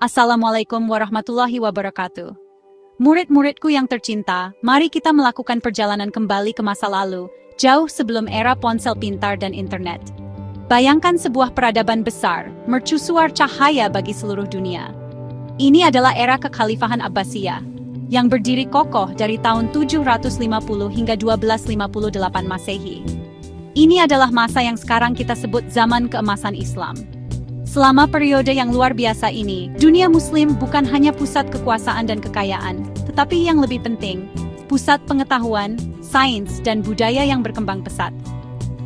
Assalamualaikum warahmatullahi wabarakatuh. Murid-muridku yang tercinta, mari kita melakukan perjalanan kembali ke masa lalu, jauh sebelum era ponsel pintar dan internet. Bayangkan sebuah peradaban besar, mercusuar cahaya bagi seluruh dunia. Ini adalah era kekhalifahan Abbasiyah, yang berdiri kokoh dari tahun 750 hingga 1258 Masehi. Ini adalah masa yang sekarang kita sebut zaman keemasan Islam. Selama periode yang luar biasa ini, dunia Muslim bukan hanya pusat kekuasaan dan kekayaan, tetapi yang lebih penting, pusat pengetahuan, sains, dan budaya yang berkembang pesat.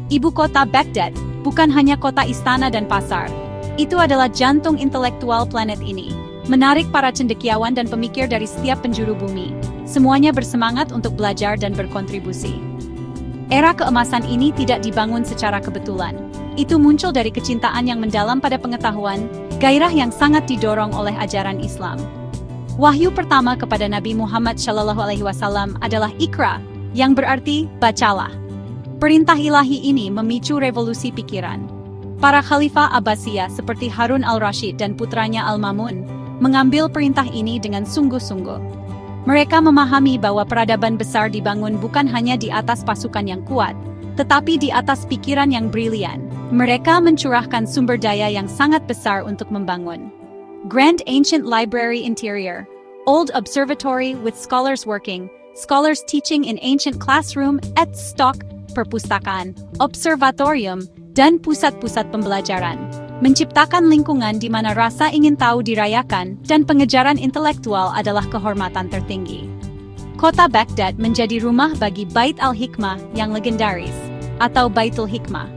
Ibu kota Baghdad bukan hanya kota istana dan pasar, itu adalah jantung intelektual planet ini, menarik para cendekiawan dan pemikir dari setiap penjuru bumi. Semuanya bersemangat untuk belajar dan berkontribusi. Era keemasan ini tidak dibangun secara kebetulan. Itu muncul dari kecintaan yang mendalam pada pengetahuan, gairah yang sangat didorong oleh ajaran Islam. Wahyu pertama kepada Nabi Muhammad SAW adalah Iqra, yang berarti bacalah. Perintah ilahi ini memicu revolusi pikiran. Para khalifah Abbasiyah seperti Harun al-Rashid dan putranya Al-Mamun mengambil perintah ini dengan sungguh-sungguh. Mereka memahami bahwa peradaban besar dibangun bukan hanya di atas pasukan yang kuat, tetapi di atas pikiran yang brilian. Mereka mencurahkan sumber daya yang sangat besar untuk membangun Grand Ancient Library Interior, Old Observatory with scholars working, scholars teaching in ancient classroom, stock, perpustakaan, observatorium, dan pusat-pusat pembelajaran. Menciptakan lingkungan di mana rasa ingin tahu dirayakan dan pengejaran intelektual adalah kehormatan tertinggi. Kota Baghdad menjadi rumah bagi Bait al-Hikmah yang legendaris, atau Baitul Hikmah.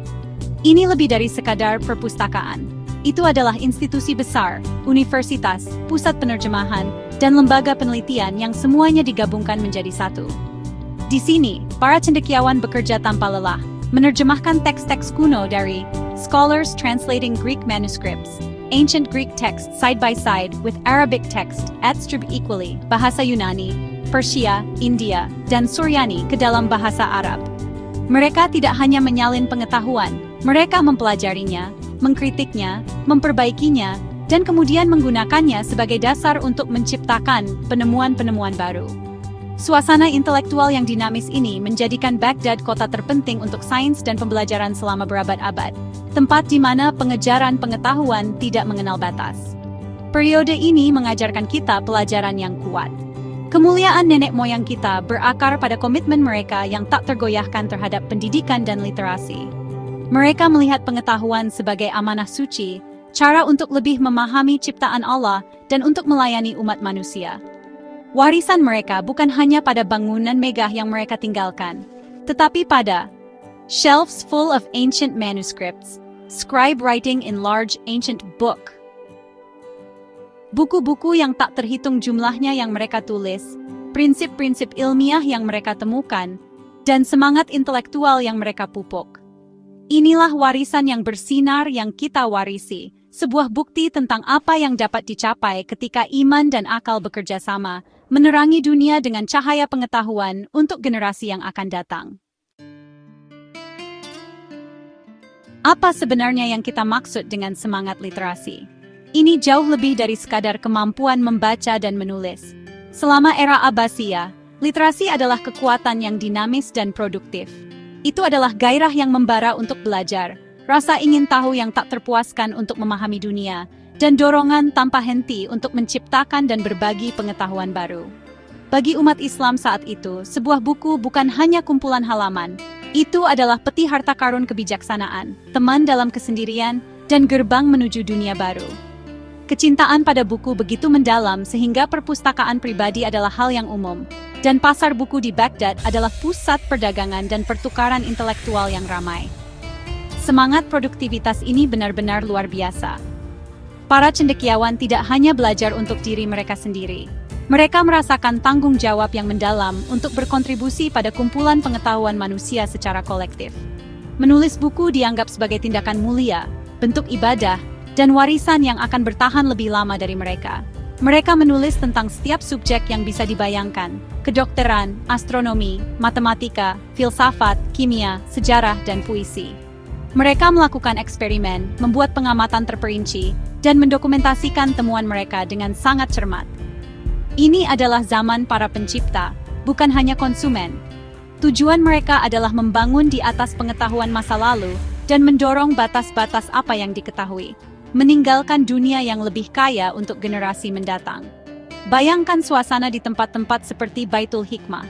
Ini lebih dari sekadar perpustakaan. Itu adalah institusi besar, universitas, pusat penerjemahan, dan lembaga penelitian yang semuanya digabungkan menjadi satu. Di sini, para cendekiawan bekerja tanpa lelah, menerjemahkan teks-teks kuno dari scholars translating Greek manuscripts, ancient Greek text side by side with Arabic text, adstrib equally, bahasa Yunani, Persia, India, dan Suryani ke dalam bahasa Arab. Mereka tidak hanya menyalin pengetahuan, mereka mempelajarinya, mengkritiknya, memperbaikinya, dan kemudian menggunakannya sebagai dasar untuk menciptakan penemuan-penemuan baru. Suasana intelektual yang dinamis ini menjadikan Baghdad kota terpenting untuk sains dan pembelajaran selama berabad-abad, tempat di mana pengejaran pengetahuan tidak mengenal batas. Periode ini mengajarkan kita pelajaran yang kuat. Kemuliaan nenek moyang kita berakar pada komitmen mereka yang tak tergoyahkan terhadap pendidikan dan literasi. Mereka melihat pengetahuan sebagai amanah suci, cara untuk lebih memahami ciptaan Allah dan untuk melayani umat manusia. Warisan mereka bukan hanya pada bangunan megah yang mereka tinggalkan, tetapi pada shelves full of ancient manuscripts, scribe writing in large ancient book. Buku-buku yang tak terhitung jumlahnya yang mereka tulis, prinsip-prinsip ilmiah yang mereka temukan, dan semangat intelektual yang mereka pupuk. Inilah warisan yang bersinar yang kita warisi, sebuah bukti tentang apa yang dapat dicapai ketika iman dan akal bekerja sama, menerangi dunia dengan cahaya pengetahuan untuk generasi yang akan datang. Apa sebenarnya yang kita maksud dengan semangat literasi? Ini jauh lebih dari sekadar kemampuan membaca dan menulis. Selama era Abbasiyah, literasi adalah kekuatan yang dinamis dan produktif. Itu adalah gairah yang membara untuk belajar, rasa ingin tahu yang tak terpuaskan untuk memahami dunia, dan dorongan tanpa henti untuk menciptakan dan berbagi pengetahuan baru. Bagi umat Islam saat itu, sebuah buku bukan hanya kumpulan halaman. Itu adalah peti harta karun kebijaksanaan, teman dalam kesendirian, dan gerbang menuju dunia baru. Kecintaan pada buku begitu mendalam sehingga perpustakaan pribadi adalah hal yang umum, dan pasar buku di Baghdad adalah pusat perdagangan dan pertukaran intelektual yang ramai. Semangat produktivitas ini benar-benar luar biasa. Para cendekiawan tidak hanya belajar untuk diri mereka sendiri. Mereka merasakan tanggung jawab yang mendalam untuk berkontribusi pada kumpulan pengetahuan manusia secara kolektif. Menulis buku dianggap sebagai tindakan mulia, bentuk ibadah, dan warisan yang akan bertahan lebih lama dari mereka. Mereka menulis tentang setiap subjek yang bisa dibayangkan, kedokteran, astronomi, matematika, filsafat, kimia, sejarah, dan puisi. Mereka melakukan eksperimen, membuat pengamatan terperinci, dan mendokumentasikan temuan mereka dengan sangat cermat. Ini adalah zaman para pencipta, bukan hanya konsumen. Tujuan mereka adalah membangun di atas pengetahuan masa lalu dan mendorong batas-batas apa yang diketahui, meninggalkan dunia yang lebih kaya untuk generasi mendatang. Bayangkan suasana di tempat-tempat seperti Baitul Hikmah.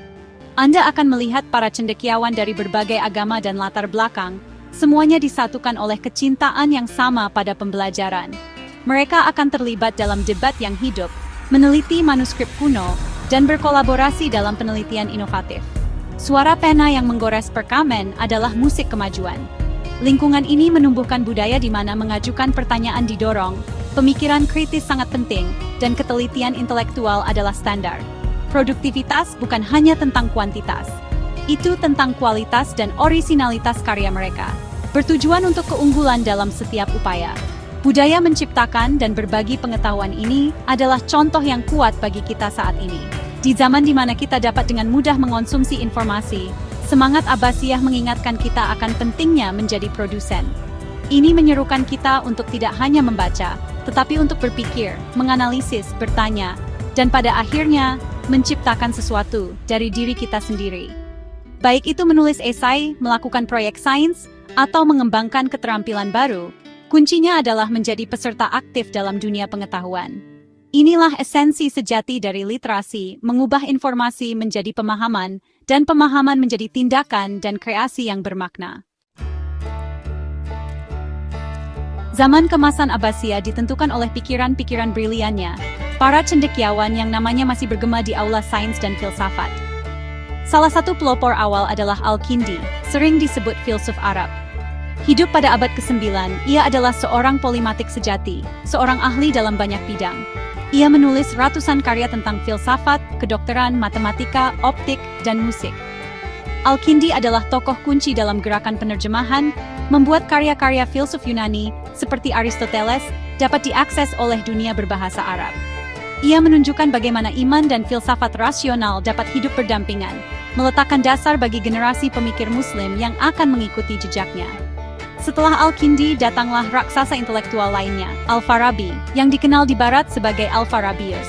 Anda akan melihat para cendekiawan dari berbagai agama dan latar belakang, semuanya disatukan oleh kecintaan yang sama pada pembelajaran. Mereka akan terlibat dalam debat yang hidup, meneliti manuskrip kuno, dan berkolaborasi dalam penelitian inovatif. Suara pena yang menggores perkamen adalah musik kemajuan. Lingkungan ini menumbuhkan budaya di mana mengajukan pertanyaan didorong, pemikiran kritis sangat penting, dan ketelitian intelektual adalah standar. Produktivitas bukan hanya tentang kuantitas. Itu tentang kualitas dan orisinalitas karya mereka, bertujuan untuk keunggulan dalam setiap upaya. Budaya menciptakan dan berbagi pengetahuan ini adalah contoh yang kuat bagi kita saat ini. Di zaman di mana kita dapat dengan mudah mengonsumsi informasi, semangat Abbasiyah mengingatkan kita akan pentingnya menjadi produsen. Ini menyerukan kita untuk tidak hanya membaca, tetapi untuk berpikir, menganalisis, bertanya, dan pada akhirnya menciptakan sesuatu dari diri kita sendiri. Baik itu menulis esai, melakukan proyek sains, atau mengembangkan keterampilan baru, kuncinya adalah menjadi peserta aktif dalam dunia pengetahuan. Inilah esensi sejati dari literasi, mengubah informasi menjadi pemahaman, dan pemahaman menjadi tindakan dan kreasi yang bermakna. Zaman kemasan Abbasiyah ditentukan oleh pikiran-pikiran briliannya, para cendekiawan yang namanya masih bergema di aula sains dan filsafat. Salah satu pelopor awal adalah Al-Kindi, sering disebut filsuf Arab. Hidup pada abad ke-9, ia adalah seorang polimatik sejati, seorang ahli dalam banyak bidang. Ia menulis ratusan karya tentang filsafat, kedokteran, matematika, optik, dan musik. Al-Kindi adalah tokoh kunci dalam gerakan penerjemahan, membuat karya-karya filsuf Yunani, seperti Aristoteles, dapat diakses oleh dunia berbahasa Arab. Ia menunjukkan bagaimana iman dan filsafat rasional dapat hidup berdampingan, meletakkan dasar bagi generasi pemikir Muslim yang akan mengikuti jejaknya. Setelah Al-Kindi datanglah raksasa intelektual lainnya, Al-Farabi, yang dikenal di Barat sebagai Al-Farabius.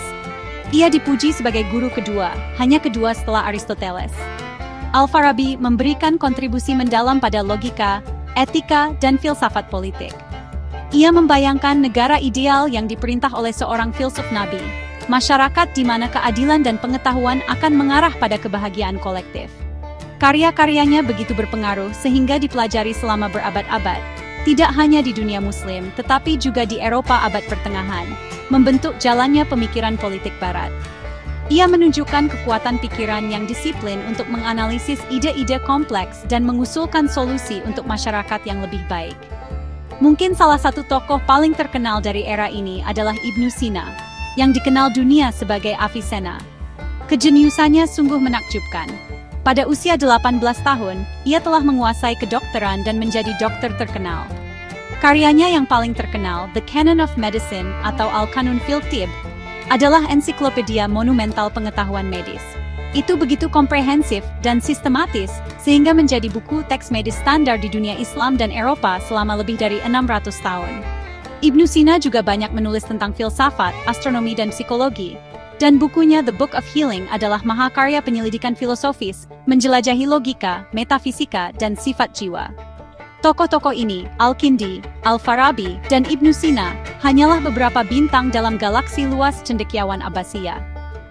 Ia dipuji sebagai guru kedua, hanya kedua setelah Aristoteles. Al-Farabi memberikan kontribusi mendalam pada logika, etika, dan filsafat politik. Ia membayangkan negara ideal yang diperintah oleh seorang filsuf nabi, masyarakat di mana keadilan dan pengetahuan akan mengarah pada kebahagiaan kolektif. Karya-karyanya begitu berpengaruh sehingga dipelajari selama berabad-abad, tidak hanya di dunia Muslim, tetapi juga di Eropa abad pertengahan, membentuk jalannya pemikiran politik Barat. Ia menunjukkan kekuatan pikiran yang disiplin untuk menganalisis ide-ide kompleks dan mengusulkan solusi untuk masyarakat yang lebih baik. Mungkin salah satu tokoh paling terkenal dari era ini adalah Ibnu Sina, yang dikenal dunia sebagai Avicenna. Kejeniusannya sungguh menakjubkan. Pada usia 18 tahun, ia telah menguasai kedokteran dan menjadi dokter terkenal. Karyanya yang paling terkenal, The Canon of Medicine atau Al-Qanun fil Tibb, adalah ensiklopedia monumental pengetahuan medis. Itu begitu komprehensif dan sistematis, sehingga menjadi buku teks medis standar di dunia Islam dan Eropa selama lebih dari 600 tahun. Ibnu Sina juga banyak menulis tentang filsafat, astronomi dan psikologi. Dan bukunya The Book of Healing adalah mahakarya penyelidikan filosofis, menjelajahi logika, metafisika, dan sifat jiwa. Tokoh-tokoh ini, Al-Kindi, Al-Farabi, dan Ibnu Sina, hanyalah beberapa bintang dalam galaksi luas cendekiawan Abbasiyah.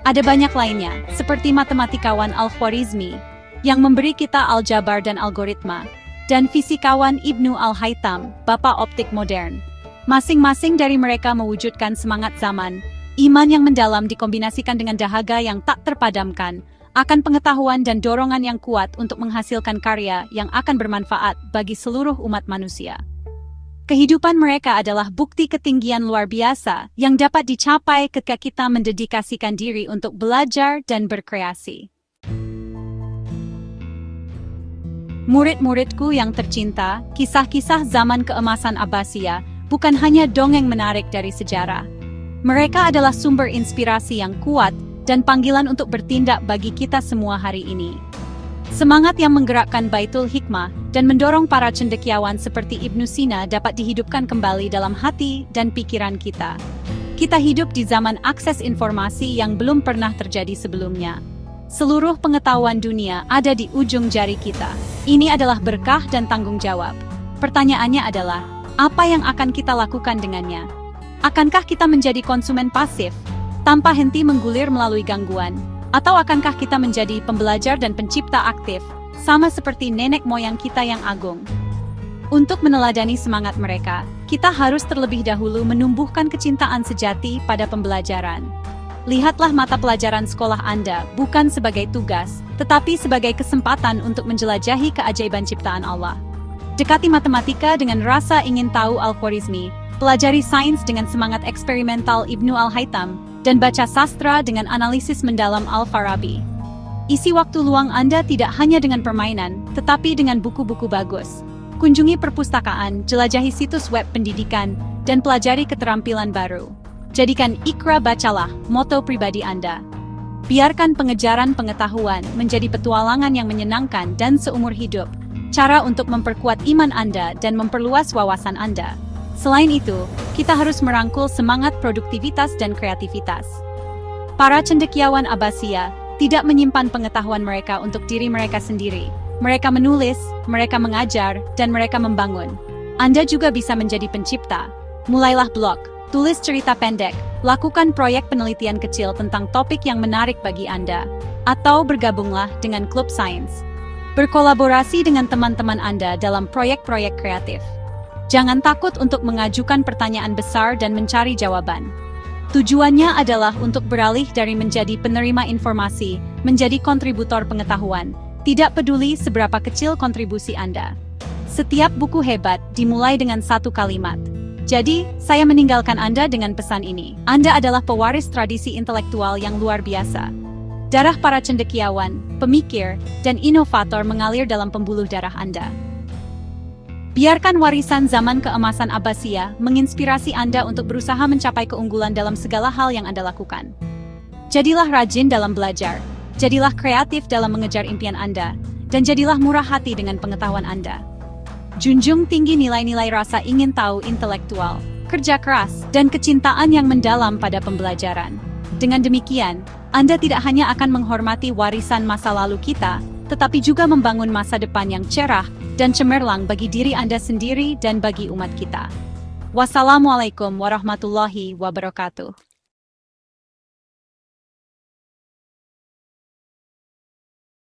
Ada banyak lainnya, seperti matematikawan Al-Khwarizmi, yang memberi kita aljabar dan algoritma, dan fisikawan Ibnu Al-Haytham, bapak optik modern. Masing-masing dari mereka mewujudkan semangat zaman, iman yang mendalam dikombinasikan dengan dahaga yang tak terpadamkan, akan pengetahuan dan dorongan yang kuat untuk menghasilkan karya yang akan bermanfaat bagi seluruh umat manusia. Kehidupan mereka adalah bukti ketinggian luar biasa yang dapat dicapai ketika kita mendedikasikan diri untuk belajar dan berkreasi. Murid-muridku yang tercinta, kisah-kisah zaman keemasan Abbasiyah bukan hanya dongeng menarik dari sejarah. Mereka adalah sumber inspirasi yang kuat dan panggilan untuk bertindak bagi kita semua hari ini. Semangat yang menggerakkan Baitul Hikmah dan mendorong para cendekiawan seperti Ibnu Sina dapat dihidupkan kembali dalam hati dan pikiran kita. Kita hidup di zaman akses informasi yang belum pernah terjadi sebelumnya. Seluruh pengetahuan dunia ada di ujung jari kita. Ini adalah berkah dan tanggung jawab. Pertanyaannya adalah, apa yang akan kita lakukan dengannya? Akankah kita menjadi konsumen pasif, tanpa henti menggulir melalui gangguan? Atau akankah kita menjadi pembelajar dan pencipta aktif, sama seperti nenek moyang kita yang agung? Untuk meneladani semangat mereka, kita harus terlebih dahulu menumbuhkan kecintaan sejati pada pembelajaran. Lihatlah mata pelajaran sekolah Anda bukan sebagai tugas, tetapi sebagai kesempatan untuk menjelajahi keajaiban ciptaan Allah. Dekati matematika dengan rasa ingin tahu Al-Khwarizmi, pelajari sains dengan semangat eksperimental Ibnu Al-Haytham, dan baca sastra dengan analisis mendalam Al-Farabi. Isi waktu luang Anda tidak hanya dengan permainan, tetapi dengan buku-buku bagus. Kunjungi perpustakaan, jelajahi situs web pendidikan, dan pelajari keterampilan baru. Jadikan Iqra Bacalah moto pribadi Anda. Biarkan pengejaran pengetahuan menjadi petualangan yang menyenangkan dan seumur hidup, cara untuk memperkuat iman Anda dan memperluas wawasan Anda. Selain itu, kita harus merangkul semangat produktivitas dan kreativitas. Para cendekiawan Abbasiyah tidak menyimpan pengetahuan mereka untuk diri mereka sendiri. Mereka menulis, mereka mengajar, dan mereka membangun. Anda juga bisa menjadi pencipta. Mulailah blog, tulis cerita pendek, lakukan proyek penelitian kecil tentang topik yang menarik bagi Anda, atau bergabunglah dengan klub sains. Berkolaborasi dengan teman-teman Anda dalam proyek-proyek kreatif. Jangan takut untuk mengajukan pertanyaan besar dan mencari jawaban. Tujuannya adalah untuk beralih dari menjadi penerima informasi, menjadi kontributor pengetahuan, tidak peduli seberapa kecil kontribusi Anda. Setiap buku hebat dimulai dengan satu kalimat. Jadi, saya meninggalkan Anda dengan pesan ini. Anda adalah pewaris tradisi intelektual yang luar biasa. Darah para cendekiawan, pemikir, dan inovator mengalir dalam pembuluh darah Anda. Biarkan warisan zaman keemasan Abbasiyah menginspirasi Anda untuk berusaha mencapai keunggulan dalam segala hal yang Anda lakukan. Jadilah rajin dalam belajar, jadilah kreatif dalam mengejar impian Anda, dan jadilah murah hati dengan pengetahuan Anda. Junjung tinggi nilai-nilai rasa ingin tahu intelektual, kerja keras, dan kecintaan yang mendalam pada pembelajaran. Dengan demikian, Anda tidak hanya akan menghormati warisan masa lalu kita, tetapi juga membangun masa depan yang cerah dan cemerlang bagi diri Anda sendiri dan bagi umat kita. Wassalamualaikum warahmatullahi wabarakatuh.